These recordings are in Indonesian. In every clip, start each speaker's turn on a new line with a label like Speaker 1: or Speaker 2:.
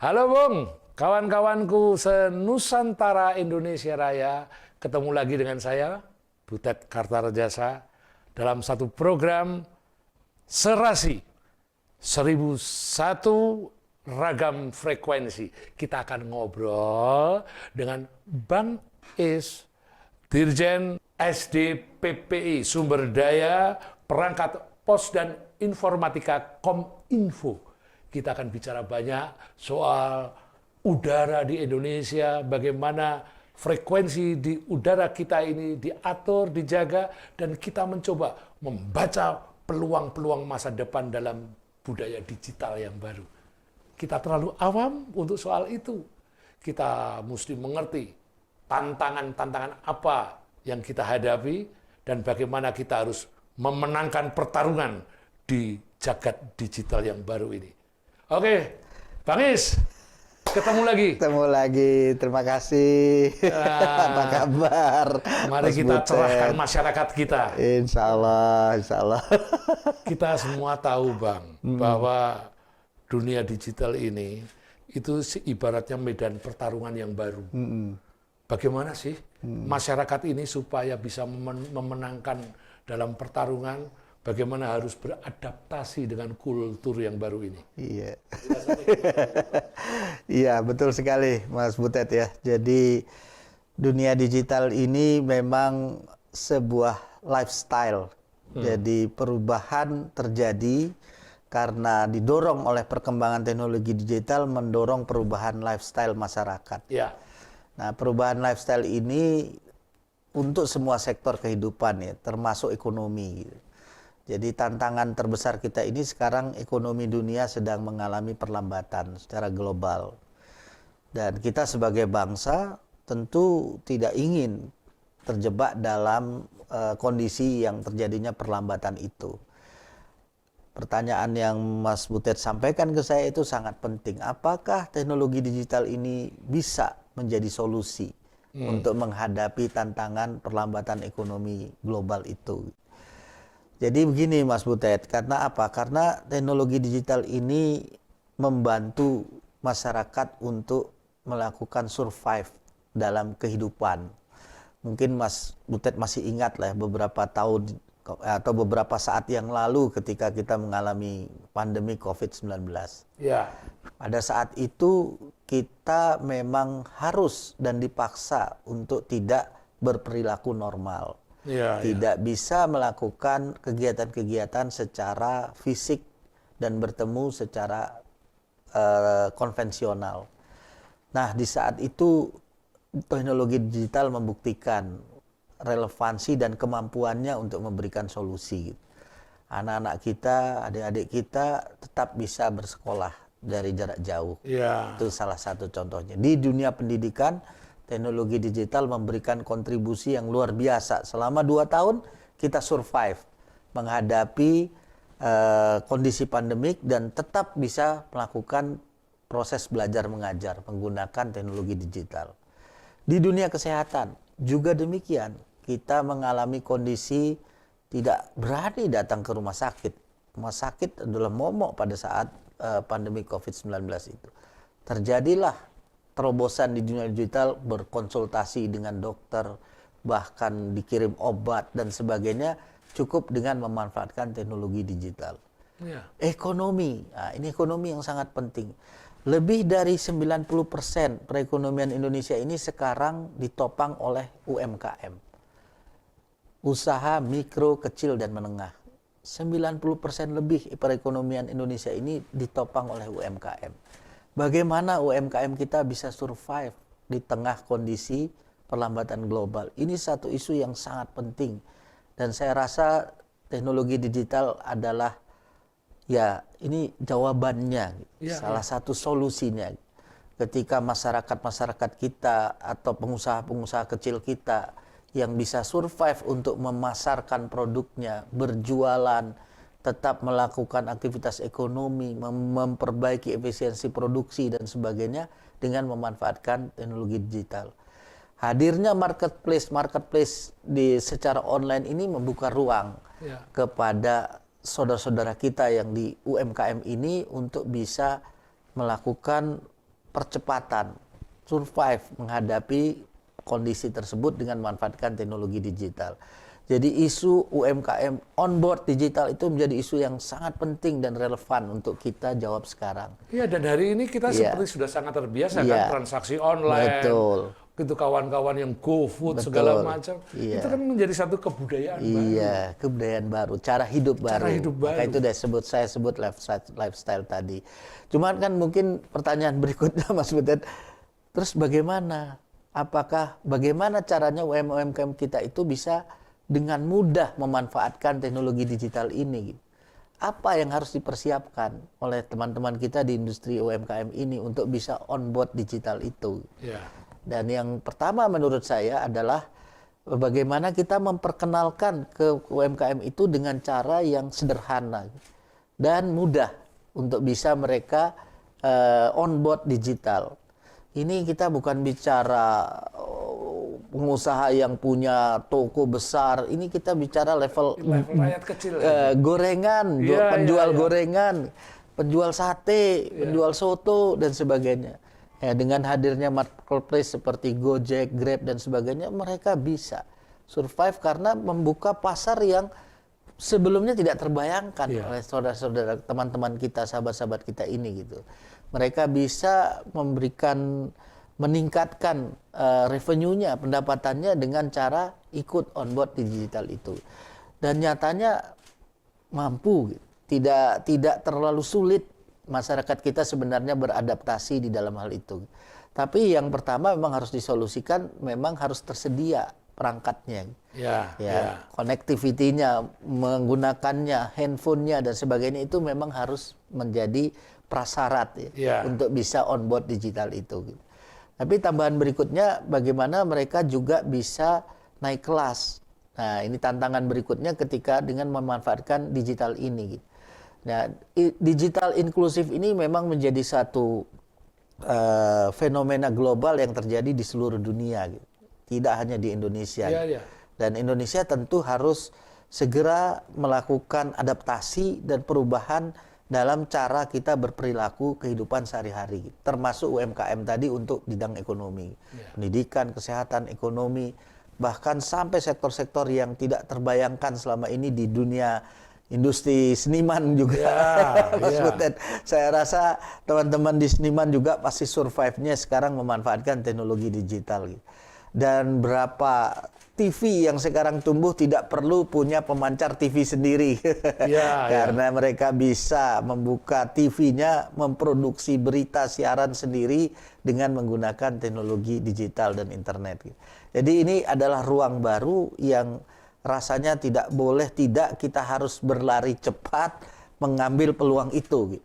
Speaker 1: Halo Bung, kawan-kawanku senusantara Indonesia Raya, ketemu lagi dengan saya, Butet Kartarejasa, dalam satu program Serasi 1001 ragam frekuensi. Kita akan ngobrol dengan Bang Is, Dirjen SDPPI, Sumber Daya Perangkat Pos dan Informatika Kominfo. Kita akan bicara banyak soal udara di Indonesia, bagaimana frekuensi di udara kita ini diatur, dijaga, dan kita mencoba membaca peluang-peluang masa depan dalam budaya digital yang baru. Kita terlalu awam untuk soal itu. Kita mesti mengerti tantangan-tantangan apa yang kita hadapi dan bagaimana kita harus memenangkan pertarungan di jagat digital yang baru ini. Oke, Bang Is, ketemu lagi.
Speaker 2: Ketemu lagi, terima kasih. Apa kabar?
Speaker 1: Mari
Speaker 2: Mas
Speaker 1: kita
Speaker 2: Butet?
Speaker 1: cerahkan masyarakat kita.
Speaker 2: Insya Allah, insya Allah.
Speaker 1: Kita semua tahu, Bang, bahwa dunia digital ini itu ibaratnya medan pertarungan yang baru. Bagaimana sih masyarakat ini supaya bisa memenangkan dalam pertarungan? Bagaimana harus beradaptasi dengan kultur yang baru ini?
Speaker 2: Iya. Iya, betul sekali, Mas Butet ya. Jadi dunia digital ini memang sebuah lifestyle. Jadi perubahan terjadi karena didorong oleh perkembangan teknologi digital, mendorong perubahan lifestyle masyarakat.
Speaker 1: Ya.
Speaker 2: Nah, perubahan lifestyle ini untuk semua sektor kehidupan ya, termasuk ekonomi. Jadi tantangan terbesar kita ini sekarang ekonomi dunia sedang mengalami perlambatan secara global. Dan kita sebagai bangsa tentu tidak ingin terjebak dalam kondisi yang terjadinya perlambatan itu. Pertanyaan yang Mas Butet sampaikan ke saya itu sangat penting. Apakah teknologi digital ini bisa menjadi solusi untuk menghadapi tantangan perlambatan ekonomi global itu? Jadi begini Mas Butet, karena apa? Karena teknologi digital ini membantu masyarakat untuk melakukan survive dalam kehidupan. Mungkin Mas Butet masih ingat lah beberapa tahun atau beberapa saat yang lalu ketika kita mengalami pandemi COVID-19.
Speaker 1: Ya.
Speaker 2: Pada saat itu kita memang harus dan dipaksa untuk tidak berperilaku normal.
Speaker 1: Ya,
Speaker 2: Tidak bisa melakukan kegiatan-kegiatan secara fisik dan bertemu secara konvensional. Nah, di saat itu teknologi digital membuktikan relevansi dan kemampuannya untuk memberikan solusi. Anak-anak kita, adik-adik kita tetap bisa bersekolah dari jarak jauh.
Speaker 1: Ya.
Speaker 2: Itu salah satu contohnya. Di dunia pendidikan, teknologi digital memberikan kontribusi yang luar biasa. Selama 2 tahun kita survive menghadapi kondisi pandemik dan tetap bisa melakukan proses belajar mengajar menggunakan teknologi digital. Di dunia kesehatan juga demikian. Kita mengalami kondisi tidak berani datang ke rumah sakit. Rumah sakit adalah momok pada saat pandemi COVID-19 itu. Terjadilah terobosan di dunia digital, berkonsultasi dengan dokter, bahkan dikirim obat dan sebagainya, cukup dengan memanfaatkan teknologi digital.
Speaker 1: Ya.
Speaker 2: Ekonomi, nah, ini ekonomi yang sangat penting. Lebih dari 90% perekonomian Indonesia ini sekarang ditopang oleh UMKM. Usaha mikro, kecil, dan menengah. 90% lebih perekonomian Indonesia ini ditopang oleh UMKM. Bagaimana UMKM kita bisa survive di tengah kondisi perlambatan global? Ini satu isu yang sangat penting. Dan saya rasa teknologi digital adalah, ya ini jawabannya, salah satu solusinya. Ketika masyarakat-masyarakat kita atau pengusaha-pengusaha kecil kita yang bisa survive untuk memasarkan produknya, berjualan, tetap melakukan aktivitas ekonomi, memperbaiki efisiensi produksi dan sebagainya dengan memanfaatkan teknologi digital. Hadirnya marketplace secara online ini membuka ruang kepada saudara-saudara kita yang di UMKM ini untuk bisa melakukan percepatan, survive menghadapi kondisi tersebut dengan memanfaatkan teknologi digital. Jadi isu UMKM on board digital itu menjadi isu yang sangat penting dan relevan untuk kita jawab sekarang.
Speaker 1: Iya, dan hari ini kita
Speaker 2: Iya.
Speaker 1: seperti sudah sangat terbiasa
Speaker 2: Iya.
Speaker 1: kan transaksi online.
Speaker 2: Betul.
Speaker 1: Itu kawan-kawan yang GoFood
Speaker 2: Betul.
Speaker 1: segala macam.
Speaker 2: Iya.
Speaker 1: Itu kan menjadi satu kebudayaan baru.
Speaker 2: Iya, kebudayaan baru, cara hidup baru.
Speaker 1: hidup
Speaker 2: Maka
Speaker 1: baru.
Speaker 2: itu saya sebut lifestyle tadi. Cuman kan mungkin pertanyaan berikutnya Mas Butet, terus bagaimana? Bagaimana caranya UMKM kita itu bisa dengan mudah memanfaatkan teknologi digital ini? Apa yang harus dipersiapkan oleh teman-teman kita di industri UMKM ini untuk bisa on board digital itu?
Speaker 1: Ya.
Speaker 2: Dan yang pertama menurut saya adalah bagaimana kita memperkenalkan ke UMKM itu dengan cara yang sederhana dan mudah untuk bisa mereka on board digital. Ini kita bukan bicara pengusaha yang punya toko besar. Ini kita bicara level
Speaker 1: rakyat kecil.
Speaker 2: gorengan,
Speaker 1: Iya,
Speaker 2: penjual
Speaker 1: iya.
Speaker 2: gorengan, penjual sate, penjual soto dan sebagainya. Ya, dengan hadirnya marketplace seperti Gojek, Grab dan sebagainya, mereka bisa survive karena membuka pasar yang sebelumnya tidak terbayangkan
Speaker 1: Iya.
Speaker 2: oleh saudara-saudara, teman-teman kita, sahabat-sahabat kita ini gitu. Mereka bisa meningkatkan revenue-nya, pendapatannya dengan cara ikut on board digital itu. Dan nyatanya mampu, tidak terlalu sulit masyarakat kita sebenarnya beradaptasi di dalam hal itu. Tapi yang pertama memang harus disolusikan, memang harus tersedia perangkatnya.
Speaker 1: Ya.
Speaker 2: Connectivity-nya, menggunakannya, handphone-nya dan sebagainya itu memang harus menjadi prasyarat
Speaker 1: Ya.
Speaker 2: untuk bisa on board digital itu. Tapi tambahan berikutnya bagaimana mereka juga bisa naik kelas. Nah, ini tantangan berikutnya ketika dengan memanfaatkan digital ini. Nah, digital inklusif ini memang menjadi satu fenomena global yang terjadi di seluruh dunia, tidak hanya di Indonesia.
Speaker 1: Ya.
Speaker 2: Dan Indonesia tentu harus segera melakukan adaptasi dan perubahan dalam cara kita berperilaku kehidupan sehari-hari, termasuk UMKM tadi untuk bidang ekonomi, pendidikan, kesehatan, ekonomi, bahkan sampai sektor-sektor yang tidak terbayangkan selama ini di dunia industri seniman juga. Mas Butet, saya rasa teman-teman di seniman juga pasti survive-nya sekarang memanfaatkan teknologi digital. Dan berapa TV yang sekarang tumbuh tidak perlu punya pemancar TV sendiri. Karena mereka bisa membuka TV-nya, memproduksi berita siaran sendiri dengan menggunakan teknologi digital dan internet. Jadi ini adalah ruang baru yang rasanya tidak kita harus berlari cepat mengambil peluang itu,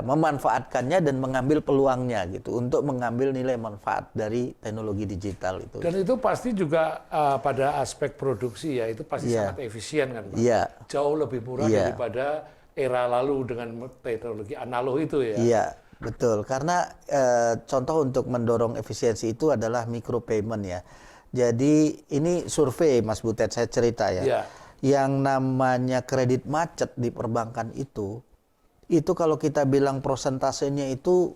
Speaker 2: memanfaatkannya dan mengambil peluangnya gitu untuk mengambil nilai manfaat dari teknologi digital itu.
Speaker 1: Dan itu pasti juga pada aspek produksi ya, itu pasti sangat efisien kan Pak? Jauh lebih murah daripada era lalu dengan teknologi analog itu ya.
Speaker 2: Iya, betul. Karena contoh untuk mendorong efisiensi itu adalah micropayment ya. Jadi ini survei Mas Butet, saya cerita ya. Yang namanya kredit macet di perbankan itu kalau kita bilang prosentasenya itu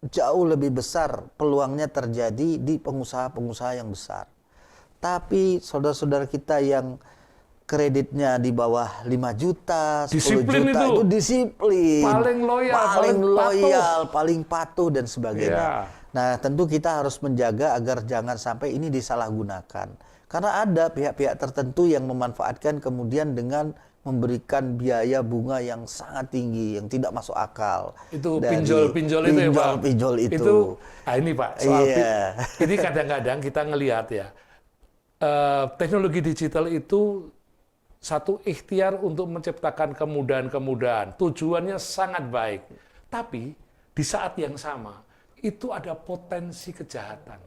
Speaker 2: jauh lebih besar peluangnya terjadi di pengusaha-pengusaha yang besar. Tapi saudara-saudara kita yang kreditnya di bawah 5 juta, 10
Speaker 1: disiplin
Speaker 2: juta itu disiplin.
Speaker 1: Paling loyal,
Speaker 2: paling patuh dan sebagainya. Nah, tentu kita harus menjaga agar jangan sampai ini disalahgunakan. Karena ada pihak-pihak tertentu yang memanfaatkan kemudian dengan memberikan biaya bunga yang sangat tinggi, yang tidak masuk akal.
Speaker 1: Itu pinjol-pinjol itu ya Pak?
Speaker 2: Pinjol itu.
Speaker 1: Ini Pak, soal ini kadang-kadang kita ngelihat ya, teknologi digital itu satu ikhtiar untuk menciptakan kemudahan-kemudahan. Tujuannya sangat baik. Tapi di saat yang sama, itu ada potensi kejahatan,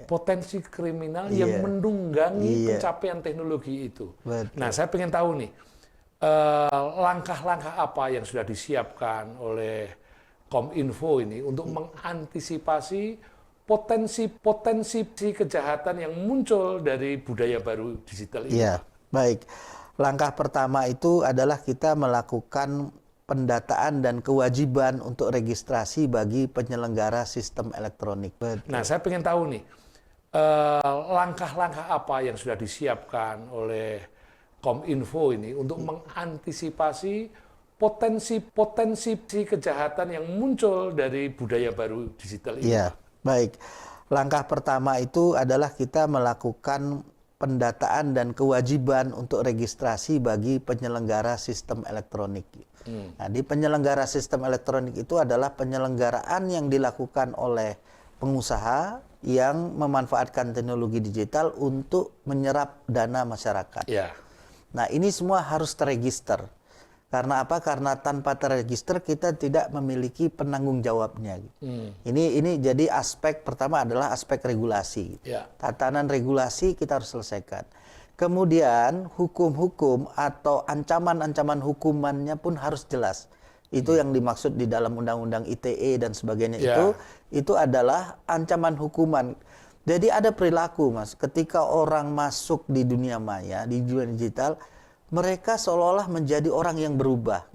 Speaker 1: potensi kriminal yang menunggangi pencapaian teknologi itu. Nah, saya pengen tahu nih, langkah-langkah apa yang sudah disiapkan oleh Kominfo ini untuk mengantisipasi potensi kejahatan yang muncul dari budaya baru digital ini.
Speaker 2: Iya, baik. Langkah pertama itu adalah kita melakukan pendataan dan kewajiban untuk registrasi bagi penyelenggara sistem elektronik.
Speaker 1: Nah, saya pengen tahu nih, langkah-langkah apa yang sudah disiapkan oleh Kominfo ini untuk mengantisipasi potensi kejahatan yang muncul dari budaya baru digital ini?
Speaker 2: Iya, baik. Langkah pertama itu adalah kita melakukan pendataan dan kewajiban untuk registrasi bagi penyelenggara sistem elektronik. Nah, di penyelenggara sistem elektronik itu adalah penyelenggaraan yang dilakukan oleh pengusaha yang memanfaatkan teknologi digital untuk menyerap dana masyarakat.
Speaker 1: Ya.
Speaker 2: Nah, ini semua harus terregister. Karena apa? Karena tanpa terregister kita tidak memiliki penanggung jawabnya. Ini jadi aspek pertama adalah aspek regulasi.
Speaker 1: Ya.
Speaker 2: Tatanan regulasi kita harus selesaikan. Kemudian hukum-hukum atau ancaman-ancaman hukumannya pun harus jelas. Itu yang dimaksud di dalam Undang-Undang ITE dan sebagainya.
Speaker 1: Ya.
Speaker 2: Itu adalah ancaman hukuman. Jadi ada perilaku, Mas, ketika orang masuk di dunia maya, di dunia digital, mereka seolah-olah menjadi orang yang berubah.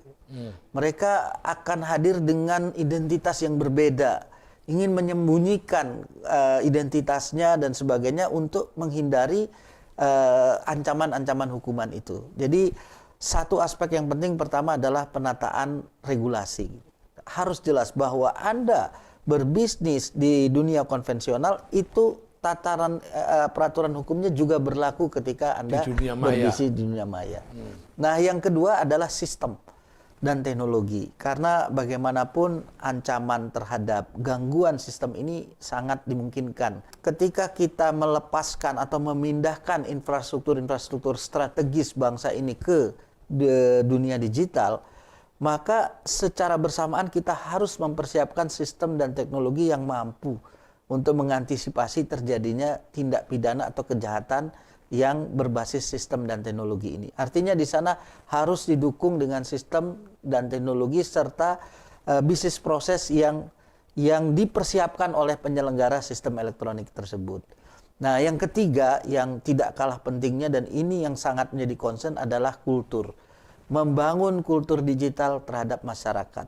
Speaker 2: Mereka akan hadir dengan identitas yang berbeda, ingin menyembunyikan identitasnya dan sebagainya untuk menghindari ancaman-ancaman hukuman itu. Jadi satu aspek yang penting pertama adalah penataan regulasi. Harus jelas bahwa Anda berbisnis di dunia konvensional itu tataran peraturan hukumnya juga berlaku ketika Anda berbisnis di dunia maya. Nah, yang kedua adalah sistem dan teknologi. Karena bagaimanapun ancaman terhadap gangguan sistem ini sangat dimungkinkan. Ketika kita melepaskan atau memindahkan infrastruktur strategis bangsa ini ke dunia digital, maka secara bersamaan kita harus mempersiapkan sistem dan teknologi yang mampu untuk mengantisipasi terjadinya tindak pidana atau kejahatan yang berbasis sistem dan teknologi ini. Artinya di sana harus didukung dengan sistem dan teknologi serta bisnis proses yang dipersiapkan oleh penyelenggara sistem elektronik tersebut. Nah, yang ketiga yang tidak kalah pentingnya dan ini yang sangat menjadi concern adalah kultur. Membangun kultur digital terhadap masyarakat.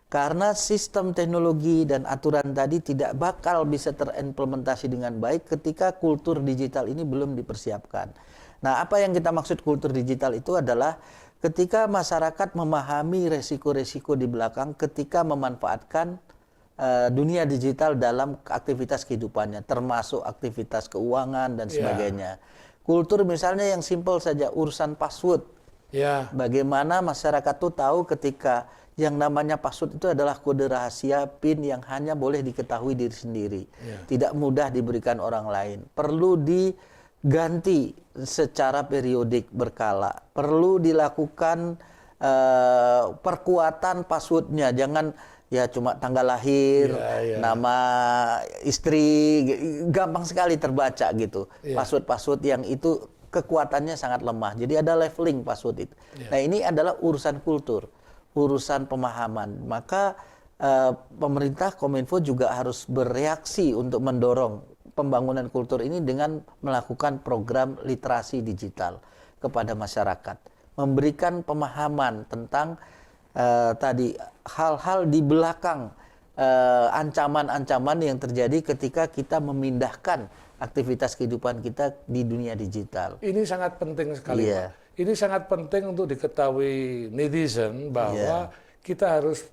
Speaker 2: Karena sistem teknologi dan aturan tadi tidak bakal bisa terimplementasi dengan baik ketika kultur digital ini belum dipersiapkan. Nah, apa yang kita maksud kultur digital itu adalah ketika masyarakat memahami resiko-resiko di belakang ketika memanfaatkan dunia digital dalam aktivitas kehidupannya, termasuk aktivitas keuangan dan sebagainya. Kultur misalnya yang simpel saja, urusan password. Bagaimana masyarakat tuh tahu ketika yang namanya password itu adalah kode rahasia PIN yang hanya boleh diketahui diri sendiri. Tidak mudah diberikan orang lain. Perlu diganti secara periodik berkala. Perlu dilakukan perkuatan passwordnya. Jangan ya cuma tanggal lahir, nama istri, gampang sekali terbaca gitu. Password-password yang itu kekuatannya sangat lemah. Jadi ada leveling password itu. Nah, ini adalah urusan kultur. Urusan pemahaman, maka pemerintah Kominfo juga harus bereaksi untuk mendorong pembangunan kultur ini dengan melakukan program literasi digital kepada masyarakat, memberikan pemahaman tentang tadi hal-hal di belakang ancaman-ancaman yang terjadi ketika kita memindahkan aktivitas kehidupan kita di dunia digital.
Speaker 1: Ini sangat penting sekali, Pak. Ini sangat penting untuk diketahui netizen bahwa kita harus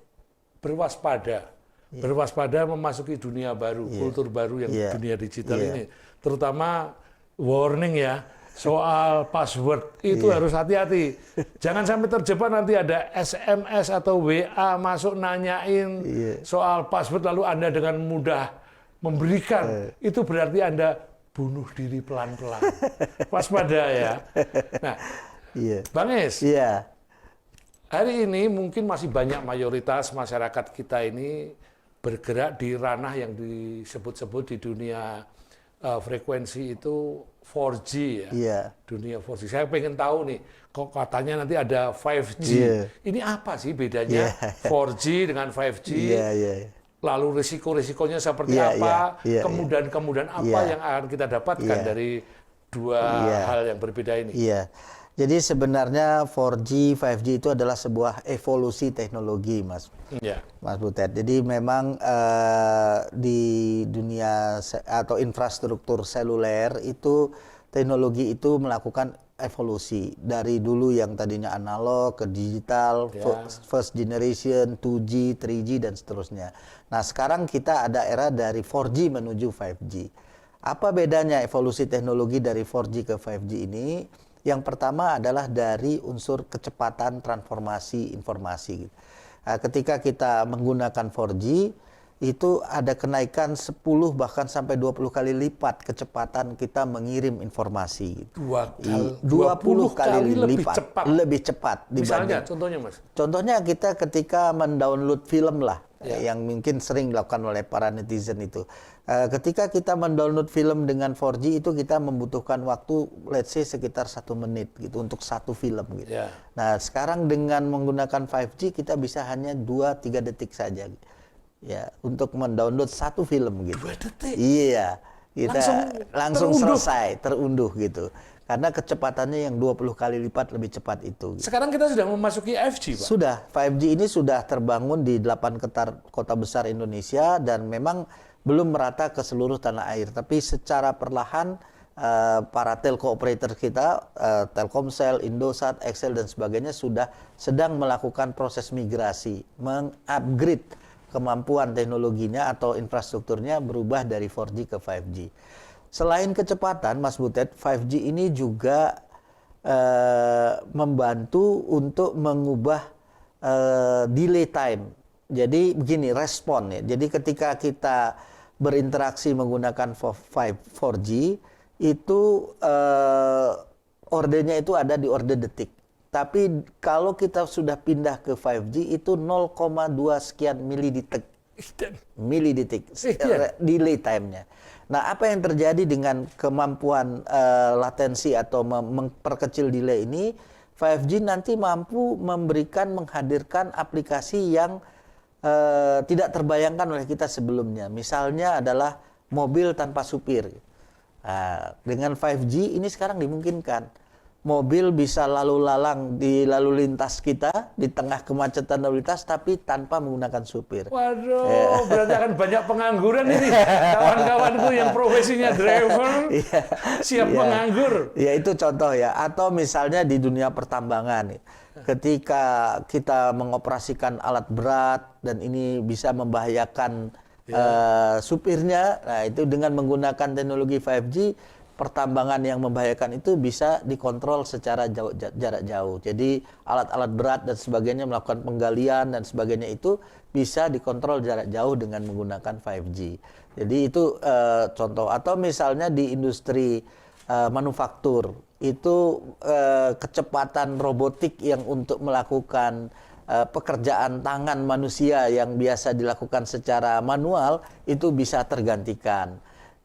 Speaker 1: berwaspada. Berwaspada memasuki dunia baru, kultur baru yang dunia digital ini. Terutama warning ya, soal password itu harus hati-hati. Jangan sampai terjebak nanti ada SMS atau WA masuk nanyain soal password lalu Anda dengan mudah memberikan. Itu berarti Anda bunuh diri pelan-pelan. Waspada ya. Nah, Bang Es, hari ini mungkin masih banyak mayoritas masyarakat kita ini bergerak di ranah yang disebut-sebut di dunia frekuensi itu 4G ya. Dunia 4G. Saya pengen tahu nih, kok katanya nanti ada 5G. Ini apa sih bedanya 4G dengan 5G? Lalu risiko-risikonya seperti apa? Kemudahan-kemudahan apa yang akan kita dapatkan dari dua hal yang berbeda ini?
Speaker 2: Jadi sebenarnya 4G, 5G itu adalah sebuah evolusi teknologi, Mas.
Speaker 1: Ya.
Speaker 2: Mas Butet. Jadi memang di dunia atau infrastruktur seluler itu teknologi itu melakukan evolusi dari dulu yang tadinya analog ke digital, first generation, 2G, 3G dan seterusnya. Nah, sekarang kita ada era dari 4G menuju 5G. Apa bedanya evolusi teknologi dari 4G ke 5G ini? Yang pertama adalah dari unsur kecepatan transformasi informasi. Nah, ketika kita menggunakan 4G, itu ada kenaikan 10 bahkan sampai 20 kali lipat kecepatan kita mengirim informasi.
Speaker 1: 20
Speaker 2: kali
Speaker 1: lebih
Speaker 2: lipat.
Speaker 1: cepat.
Speaker 2: Lebih cepat
Speaker 1: Misalnya,
Speaker 2: dibanding.
Speaker 1: contohnya Mas.
Speaker 2: Contohnya kita ketika mendownload film lah, yang mungkin sering dilakukan oleh para netizen itu. Ketika kita mendownload film dengan 4G itu kita membutuhkan waktu, let's say sekitar 1 menit gitu untuk satu film gitu.
Speaker 1: Ya.
Speaker 2: Nah, sekarang dengan menggunakan 5G kita bisa hanya 2-3 detik saja. Ya, untuk mendownload satu film gitu.
Speaker 1: 2 detik?
Speaker 2: Iya, kita langsung selesai, terunduh gitu. Karena kecepatannya yang 20 kali lipat lebih cepat itu. Gitu.
Speaker 1: Sekarang kita sudah memasuki 5G, Pak.
Speaker 2: Sudah, 5G ini sudah terbangun di 8 kota besar Indonesia dan memang belum merata ke seluruh tanah air. Tapi secara perlahan para telco operator kita, Telkomsel, Indosat, XL dan sebagainya sudah sedang melakukan proses migrasi, mengupgrade kemampuan teknologinya atau infrastrukturnya berubah dari 4G ke 5G. Selain kecepatan, Mas Butet, 5G ini juga membantu untuk mengubah delay time. Jadi begini, respon ya. Jadi ketika kita berinteraksi menggunakan 4G, itu ordernya itu ada di order detik. Tapi kalau kita sudah pindah ke 5G itu 0,2 sekian milidetik. Delay time-nya. Nah, apa yang terjadi dengan kemampuan latensi atau memperkecil delay ini? 5G nanti mampu menghadirkan aplikasi yang tidak terbayangkan oleh kita sebelumnya. Misalnya adalah mobil tanpa supir. Nah, dengan 5G ini sekarang dimungkinkan. Mobil bisa lalu lalang di lalu lintas kita di tengah kemacetan lalu lintas tapi tanpa menggunakan supir.
Speaker 1: Waduh, berarti akan banyak pengangguran ini. Kawan-kawanku yang profesinya driver siap menganggur.
Speaker 2: Ya itu contoh ya. Atau misalnya di dunia pertambangan. Ketika kita mengoperasikan alat berat dan ini bisa membahayakan supirnya, nah itu dengan menggunakan teknologi 5G pertambangan yang membahayakan itu bisa dikontrol secara jarak jauh. Jadi alat-alat berat dan sebagainya melakukan penggalian dan sebagainya itu bisa dikontrol jarak jauh dengan menggunakan 5G. Jadi itu contoh. Atau misalnya di industri manufaktur itu kecepatan robotik yang untuk melakukan pekerjaan tangan manusia yang biasa dilakukan secara manual itu bisa tergantikan.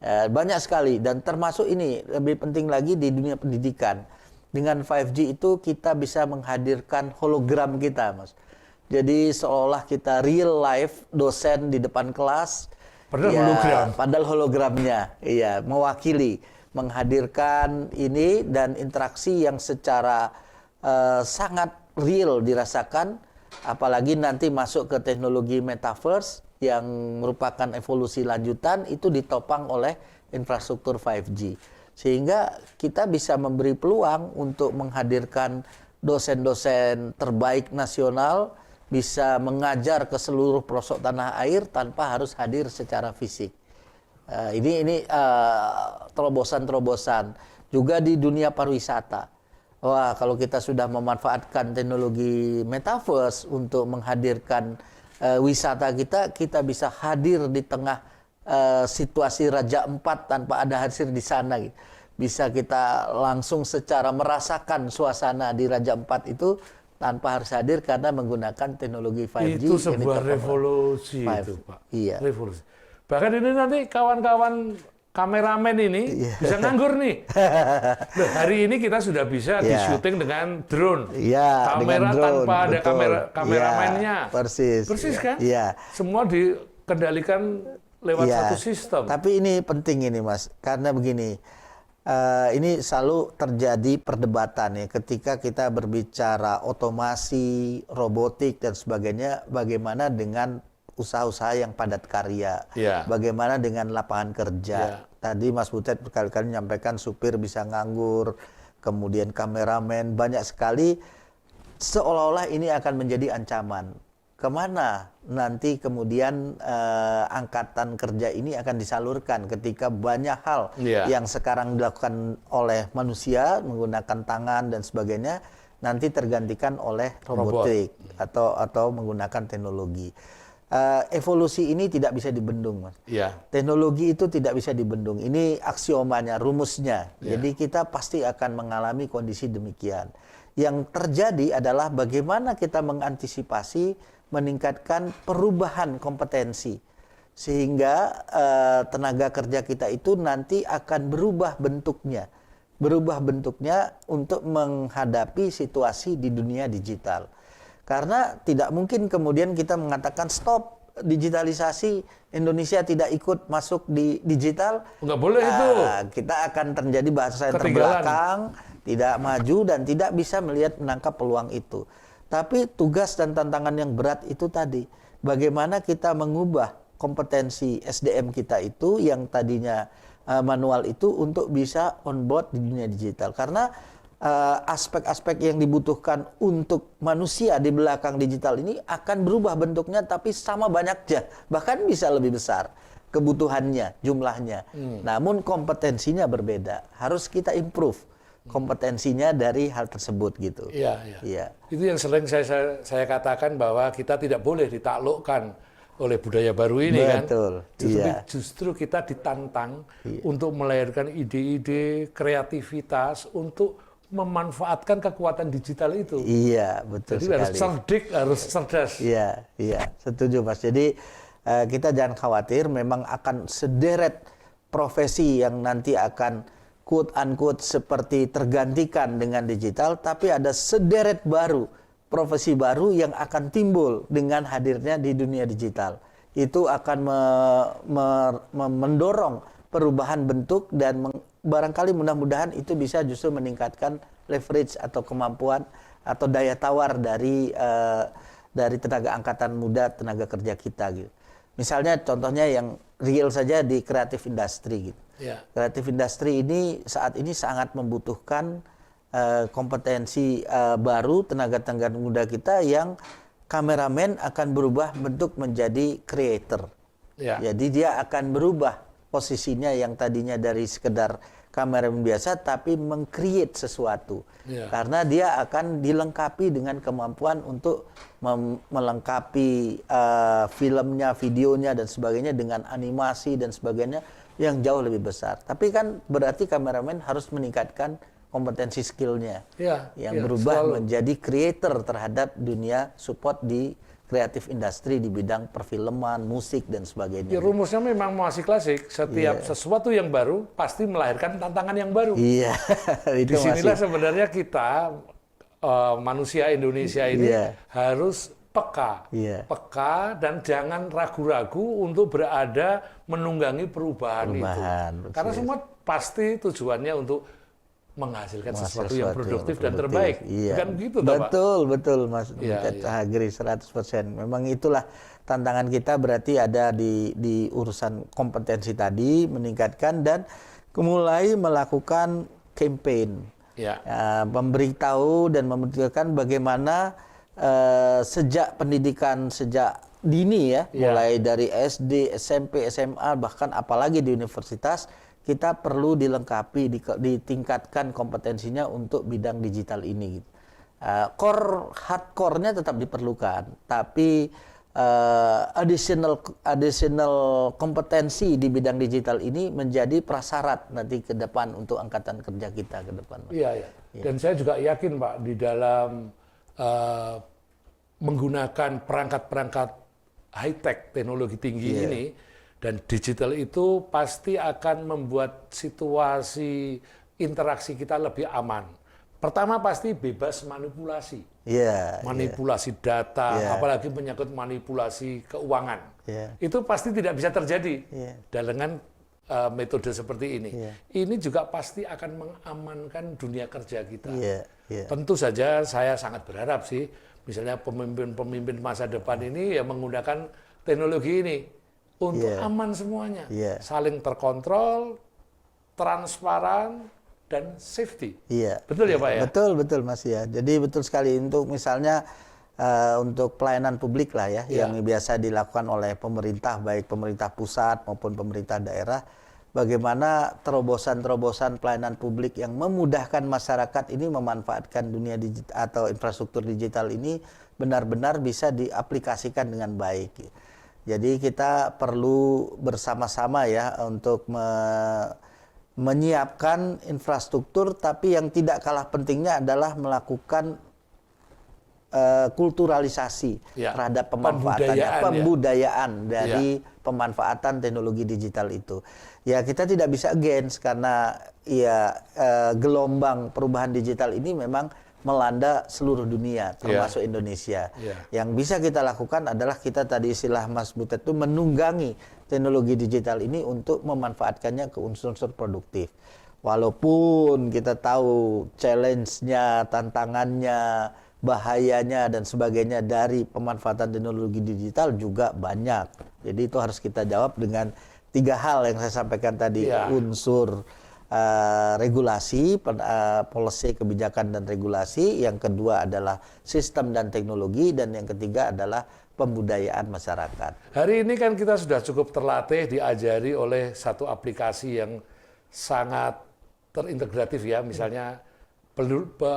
Speaker 2: Banyak sekali dan termasuk ini lebih penting lagi di dunia pendidikan. Dengan 5G itu kita bisa menghadirkan hologram kita, Mas. Jadi seolah kita real life dosen di depan kelas.
Speaker 1: Padahal hologram.
Speaker 2: Padahal hologramnya, iya, mewakili, menghadirkan ini dan interaksi yang secara sangat real dirasakan. Apalagi nanti masuk ke teknologi metaverse yang merupakan evolusi lanjutan itu ditopang oleh infrastruktur 5G. Sehingga kita bisa memberi peluang untuk menghadirkan dosen-dosen terbaik nasional bisa mengajar ke seluruh pelosok tanah air tanpa harus hadir secara fisik. Ini terobosan-terobosan. Juga di dunia pariwisata. Wah, kalau kita sudah memanfaatkan teknologi metaverse untuk menghadirkan wisata kita bisa hadir di tengah situasi Raja Empat tanpa ada hadir di sana. Gitu. Bisa kita langsung secara merasakan suasana di Raja Empat itu tanpa harus hadir karena menggunakan teknologi 5G.
Speaker 1: Itu sebuah revolusi itu, Pak.
Speaker 2: Iya.
Speaker 1: Revolusi. Bahkan ini nanti kawan-kawan kameramen ini bisa nganggur nih. Loh, hari ini kita sudah bisa di syuting dengan drone. Kamera
Speaker 2: dengan drone,
Speaker 1: tanpa ada kameramennya.
Speaker 2: Persis.
Speaker 1: Persis kan?
Speaker 2: Iya.
Speaker 1: Semua dikendalikan lewat satu sistem.
Speaker 2: Tapi ini penting ini, Mas. Karena begini, ini selalu terjadi perdebatan ya ketika kita berbicara otomasi, robotik dan sebagainya, bagaimana dengan usaha-usaha yang padat karya,
Speaker 1: Ya.
Speaker 2: bagaimana dengan lapangan kerja.
Speaker 1: Ya.
Speaker 2: Tadi Mas Butet berkali-kali menyampaikan supir bisa nganggur, kemudian kameramen, banyak sekali seolah-olah ini akan menjadi ancaman. Kemana nanti kemudian angkatan kerja ini akan disalurkan ketika banyak hal
Speaker 1: Iya.
Speaker 2: yang sekarang dilakukan oleh manusia menggunakan tangan dan sebagainya nanti tergantikan oleh robotik atau menggunakan teknologi. Evolusi ini tidak bisa dibendung, Mas.
Speaker 1: Ya.
Speaker 2: Teknologi itu tidak bisa dibendung. Ini aksiomanya, rumusnya.
Speaker 1: Ya.
Speaker 2: Jadi kita pasti akan mengalami kondisi demikian. Yang terjadi adalah bagaimana kita mengantisipasi, meningkatkan perubahan kompetensi. Sehingga tenaga kerja kita itu nanti akan berubah bentuknya. Berubah bentuknya untuk menghadapi situasi di dunia digital. Karena tidak mungkin kemudian kita mengatakan stop digitalisasi, Indonesia tidak ikut masuk di digital.
Speaker 1: Nggak boleh itu.
Speaker 2: Kita akan terjadi bahasa yang
Speaker 1: Ketinggalan.
Speaker 2: terbelakang, tidak maju dan tidak bisa melihat menangkap peluang itu. Tapi tugas dan tantangan yang berat itu tadi, bagaimana kita mengubah kompetensi SDM kita itu yang tadinya manual itu untuk bisa on board di dunia digital. Karena aspek-aspek yang dibutuhkan untuk manusia di belakang digital ini akan berubah bentuknya tapi sama banyaknya, bahkan bisa lebih besar kebutuhannya, jumlahnya. Namun kompetensinya berbeda, harus kita improve kompetensinya dari hal tersebut gitu.
Speaker 1: Iya, iya.
Speaker 2: Iya.
Speaker 1: Itu yang sering saya katakan bahwa kita tidak boleh ditaklukkan oleh budaya baru ini.
Speaker 2: Betul,
Speaker 1: kan.
Speaker 2: iya.
Speaker 1: Justru kita ditantang untuk melahirkan ide-ide, kreativitas untuk memanfaatkan kekuatan digital itu.
Speaker 2: Iya, betul
Speaker 1: Jadi
Speaker 2: sekali.
Speaker 1: harus cerdik, harus cerdas.
Speaker 2: Iya, iya, setuju Mas. Jadi kita jangan khawatir, memang akan sederet profesi yang nanti akan quote-unquote seperti tergantikan dengan digital, tapi ada sederet baru, profesi baru yang akan timbul dengan hadirnya di dunia digital. Itu akan mendorong perubahan bentuk dan barangkali mudah-mudahan itu bisa justru meningkatkan leverage atau kemampuan atau daya tawar dari tenaga angkatan muda, tenaga kerja kita gitu. Misalnya contohnya yang real saja di kreatif industri gitu.
Speaker 1: Ya.
Speaker 2: Kreatif industri ini saat ini sangat membutuhkan kompetensi baru tenaga muda kita yang kameramen akan berubah bentuk menjadi creator.
Speaker 1: Ya.
Speaker 2: Jadi dia akan berubah posisinya yang tadinya dari sekedar kameramen biasa tapi meng-create sesuatu.
Speaker 1: Ya.
Speaker 2: Karena dia akan dilengkapi dengan kemampuan untuk melengkapi filmnya, videonya dan sebagainya dengan animasi dan sebagainya yang jauh lebih besar. Tapi kan berarti kameramen harus meningkatkan kompetensi skillnya yang berubah
Speaker 1: selalu
Speaker 2: menjadi creator terhadap dunia support di kreatif industri di bidang perfilman, musik dan sebagainya.
Speaker 1: Ya, rumusnya memang masih klasik. Setiap sesuatu yang baru pasti melahirkan tantangan yang baru.
Speaker 2: Iya, itu
Speaker 1: Disinilah
Speaker 2: masih.
Speaker 1: sebenarnya kita manusia Indonesia ini harus peka, peka dan jangan ragu-ragu untuk berada menunggangi perubahan itu. Karena semua pasti tujuannya untuk menghasilkan sesuatu yang produktif dan terbaik.
Speaker 2: Iya.
Speaker 1: Bukan gitu, Pak?
Speaker 2: Betul, Mas. Agree 100%. Memang itulah tantangan kita, berarti ada di urusan kompetensi tadi, meningkatkan dan mulai melakukan campaign. Memberitahu dan memberitahukan bagaimana sejak pendidikan sejak dini mulai dari SD, SMP, SMA, bahkan apalagi di universitas, kita perlu dilengkapi, ditingkatkan kompetensinya untuk bidang digital ini. Hardcore-nya tetap diperlukan, tapi additional kompetensi di bidang digital ini menjadi prasyarat nanti ke depan untuk angkatan kerja kita ke depan.
Speaker 1: Iya. Dan saya juga yakin, Pak, di dalam menggunakan perangkat-perangkat high-tech, teknologi tinggi ini, dan digital itu pasti akan membuat situasi interaksi kita lebih aman. Pertama pasti bebas manipulasi. Manipulasi data, apalagi menyangkut manipulasi keuangan. Itu pasti tidak bisa terjadi dengan metode seperti ini. Ini juga pasti akan mengamankan dunia kerja kita. Tentu saja saya sangat berharap sih, misalnya pemimpin-pemimpin masa depan ini ya menggunakan teknologi ini untuk aman semuanya, saling terkontrol, transparan, dan safety. Betul ya Pak ya?
Speaker 2: Betul Mas ya. Jadi betul sekali untuk misalnya untuk pelayanan publik lah ya, yang biasa dilakukan oleh pemerintah, baik pemerintah pusat maupun pemerintah daerah, bagaimana terobosan-terobosan pelayanan publik yang memudahkan masyarakat ini memanfaatkan dunia digital atau infrastruktur digital ini benar-benar bisa diaplikasikan dengan baik. Jadi kita perlu bersama-sama ya untuk menyiapkan infrastruktur, tapi yang tidak kalah pentingnya adalah melakukan kulturalisasi terhadap pembudayaan dari pemanfaatan teknologi digital itu. Ya kita tidak bisa against karena ya gelombang perubahan digital ini memang melanda seluruh dunia termasuk Indonesia. Yang bisa kita lakukan adalah kita tadi istilah Mas Butet itu menunggangi teknologi digital ini untuk memanfaatkannya ke unsur-unsur produktif. Walaupun kita tahu challenge-nya, tantangannya, bahayanya dan sebagainya dari pemanfaatan teknologi digital juga banyak. Jadi itu harus kita jawab dengan 3 hal yang saya sampaikan tadi. Unsur regulasi, policy, kebijakan dan regulasi. Yang kedua adalah sistem dan teknologi. Dan yang ketiga adalah pembudayaan masyarakat.
Speaker 1: Hari ini kan kita sudah cukup terlatih, diajari oleh satu aplikasi yang sangat terintegratif ya, misalnya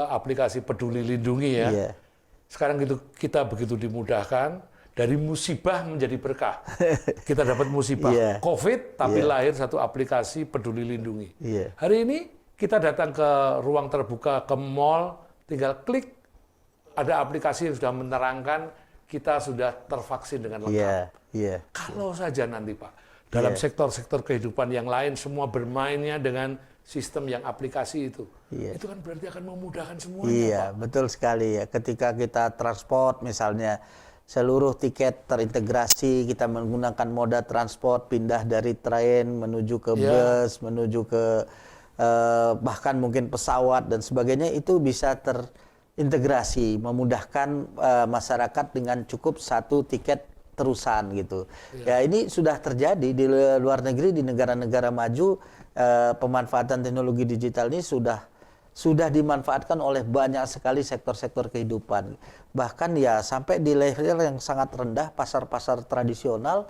Speaker 1: aplikasi Peduli Lindungi ya. Sekarang kita begitu dimudahkan, dari musibah menjadi berkah. Kita dapat musibah COVID, tapi lahir satu aplikasi Peduli Lindungi. Hari ini kita datang ke ruang terbuka, ke mall, tinggal klik, ada aplikasi yang sudah menerangkan kita sudah tervaksin dengan lengkap. Kalau saja nanti Pak, dalam sektor-sektor kehidupan yang lain semua bermainnya dengan sistem yang aplikasi itu kan berarti akan memudahkan semuanya, Pak.
Speaker 2: Betul sekali ya. Ketika kita transport misalnya, seluruh tiket terintegrasi, kita menggunakan moda transport, pindah dari train menuju ke bus, menuju ke bahkan mungkin pesawat dan sebagainya, itu bisa terintegrasi, memudahkan masyarakat dengan cukup satu tiket terusan gitu. Ya ini sudah terjadi di luar negeri, di negara-negara maju. Pemanfaatan teknologi digital ini sudah dimanfaatkan oleh banyak sekali sektor-sektor kehidupan. Bahkan ya sampai di level yang sangat rendah, pasar-pasar tradisional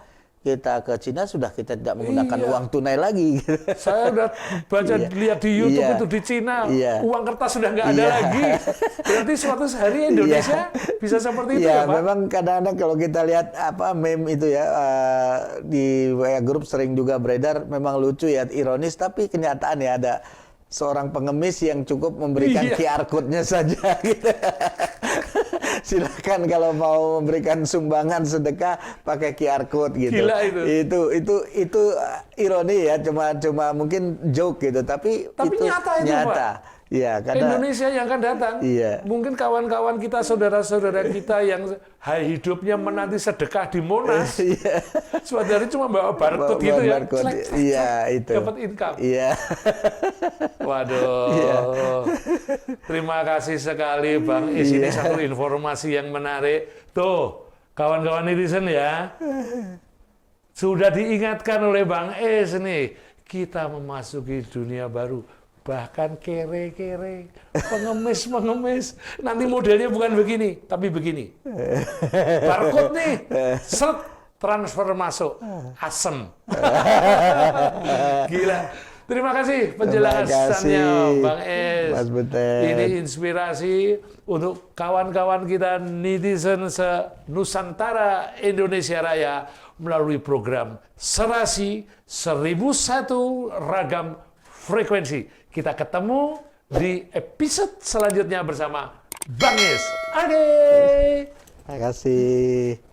Speaker 2: kita ke Cina sudah kita tidak menggunakan uang tunai lagi.
Speaker 1: Saya udah baca lihat di YouTube itu di Cina uang kertas sudah nggak ada lagi. Berarti suatu hari Indonesia bisa seperti itu ya Pak?
Speaker 2: Memang kadang-kadang kalau kita lihat meme itu ya di WA Group sering juga beredar, memang lucu ya, ironis, tapi kenyataan ya ada seorang pengemis yang cukup memberikan QR code-nya saja gitu. Silakan kalau mau memberikan sumbangan sedekah pakai QR code gitu.
Speaker 1: Gila
Speaker 2: itu ironi ya, cuma mungkin joke gitu, tapi itu
Speaker 1: nyata itu Pak.
Speaker 2: Iya, karena
Speaker 1: Indonesia yang akan datang, mungkin kawan-kawan kita, saudara-saudara kita yang hidupnya menanti sedekah di Monas, suatu hari cuma bawa barcode gitu ya,
Speaker 2: itu
Speaker 1: dapat income. Waduh, terima kasih sekali Bang Is, ini satu informasi yang menarik. Tuh, kawan-kawan netizen ya, sudah diingatkan oleh Bang Is nih, kita memasuki dunia baru. Bahkan kere-kere, pengemis, nanti modelnya bukan begini, tapi begini. Barcode nih, set, transfer masuk, asem. Gila. Terima kasih penjelasannya Bang Es.
Speaker 2: Mas Butet.
Speaker 1: Ini inspirasi untuk kawan-kawan kita netizen se-Nusantara Indonesia Raya melalui program Serasi 1001 Ragam Frekuensi. Kita ketemu di episode selanjutnya bersama Bang Es. Oke.
Speaker 2: Terima kasih.